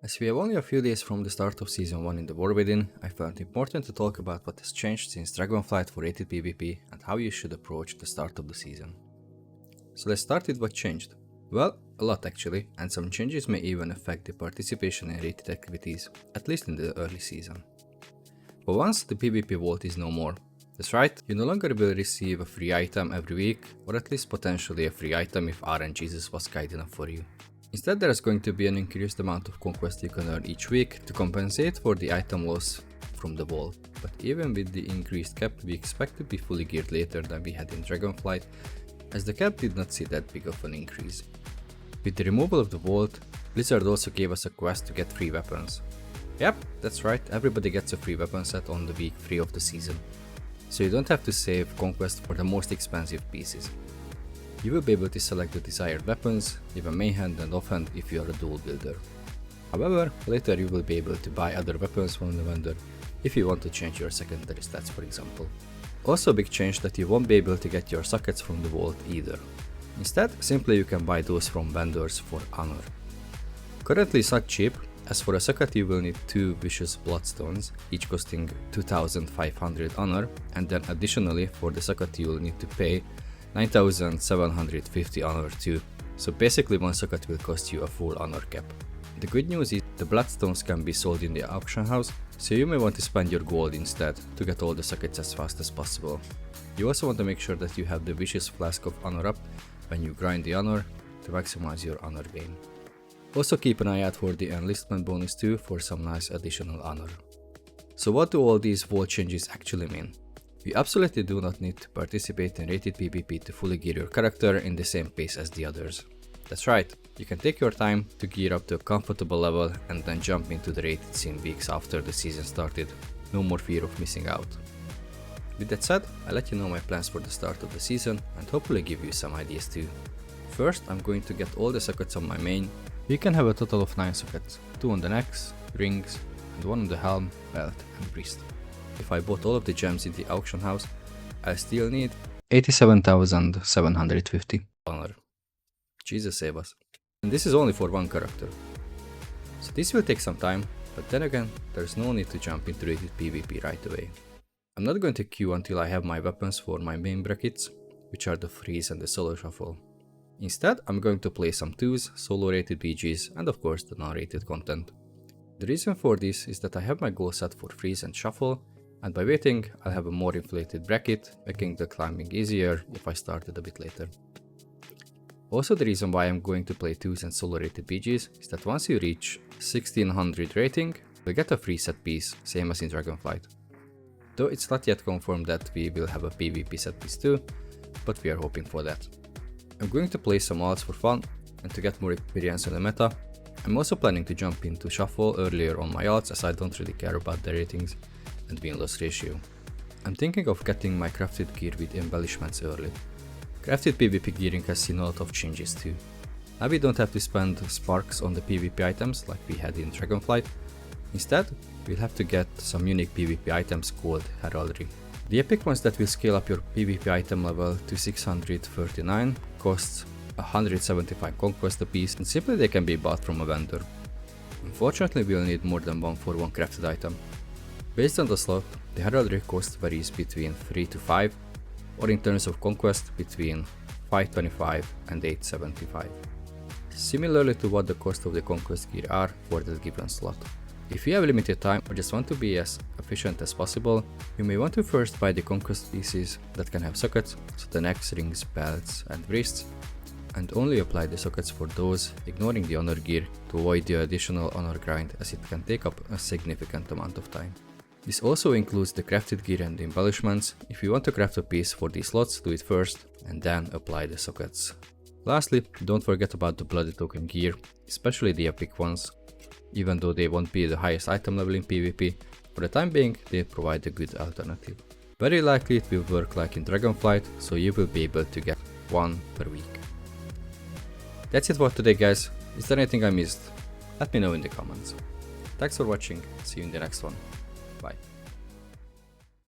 As we have only a few days from the start of Season 1 in the War Within, I felt important to talk about what has changed since Dragonflight for rated PvP and how you should approach the start of the season. So let's start with what changed. Well, a lot actually, and some changes may even affect the participation in rated activities, at least in the early season. For once, the PvP vault is no more. That's right, you no longer will receive a free item every week, or at least potentially a free item if RNGesus was kind enough for you. Instead, there is going to be an increased amount of conquest you can earn each week to compensate for the item loss from the vault. But even with the increased cap, we expect to be fully geared later than we had in Dragonflight, as the cap did not see that big of an increase. With the removal of the vault, Blizzard also gave us a quest to get free weapons. Yep, that's right, everybody gets a free weapon set on the week 3 of the season. So you don't have to save conquest for the most expensive pieces. You will be able to select the desired weapons, even mainhand and offhand if you are a dual builder. However, later you will be able to buy other weapons from the vendor if you want to change your secondary stats, for example. Also a big change that you won't be able to get your sockets from the vault either. Instead, simply you can buy those from vendors for honor. Currently it's not cheap, as for a socket you will need 2 vicious bloodstones, each costing 2500 honor, and then additionally for the socket you will need to pay 9750 honor too, so basically one socket will cost you a full honor cap. The good news is the bloodstones can be sold in the auction house, so you may want to spend your gold instead to get all the sockets as fast as possible. You also want to make sure that you have the vicious flask of honor up when you grind the honor to maximize your honor gain. Also keep an eye out for the enlistment bonus too for some nice additional honor. So what do all these vault changes actually mean? You absolutely do not need to participate in rated PvP to fully gear your character in the same pace as the others. That's right, you can take your time to gear up to a comfortable level and then jump into the rated scene weeks after the season started. No more fear of missing out. With that said, I'll let you know my plans for the start of the season and hopefully give you some ideas too. First, I'm going to get all the sockets on my main. You can have a total of 9 sockets, 2 on the necks, rings, and 1 on the helm, belt and wrist. If I bought all of the gems in the auction house, I still need 87,750 honor. Jesus save us. And this is only for one character. So this will take some time, but then again, there's no need to jump into rated PvP right away. I'm not going to queue until I have my weapons for my main brackets, which are the freeze and the solo shuffle. Instead, I'm going to play some 2s, solo rated BGs, and of course the non-rated content. The reason for this is that I have my goal set for freeze and shuffle, and by waiting, I'll have a more inflated bracket, making the climbing easier if I started a bit later. Also, the reason why I'm going to play 2s and solo rated BGs is that once you reach 1600 rating, you'll get a free set piece, same as in Dragonflight. Though it's not yet confirmed that we will have a PvP set piece too, but we are hoping for that. I'm going to play some alts for fun and to get more experience in the meta. I'm also planning to jump into shuffle earlier on my alts, as I don't really care about the ratings and win-loss ratio. I'm thinking of getting my crafted gear with embellishments early. Crafted PvP gearing has seen a lot of changes too. Now we don't have to spend sparks on the PvP items like we had in Dragonflight. Instead, we'll have to get some unique PvP items called heraldry. The epic ones that will scale up your PvP item level to 639 costs 175 conquest apiece, and simply they can be bought from a vendor. Unfortunately, we'll need more than 1 for one crafted item. Based on the slot, the heraldry cost varies between 3 to 5, or in terms of conquest between 525 and 875. Similarly to what the cost of the conquest gear are for that given slot. If you have limited time or just want to be as efficient as possible, you may want to first buy the conquest pieces that can have sockets, so the necks, rings, belts and wrists, and only apply the sockets for those, ignoring the honor gear to avoid the additional honor grind, as it can take up a significant amount of time. This also includes the crafted gear and the embellishments. If you want to craft a piece for these slots, do it first and then apply the sockets. Lastly, don't forget about the bloody token gear, especially the epic ones. Even though they won't be the highest item level in PvP, for the time being they provide a good alternative. Very likely it will work like in Dragonflight, so you will be able to get 1 per week. That's it for today guys. Is there anything I missed? Let me know in the comments. Thanks for watching, see you in the next one. Bye.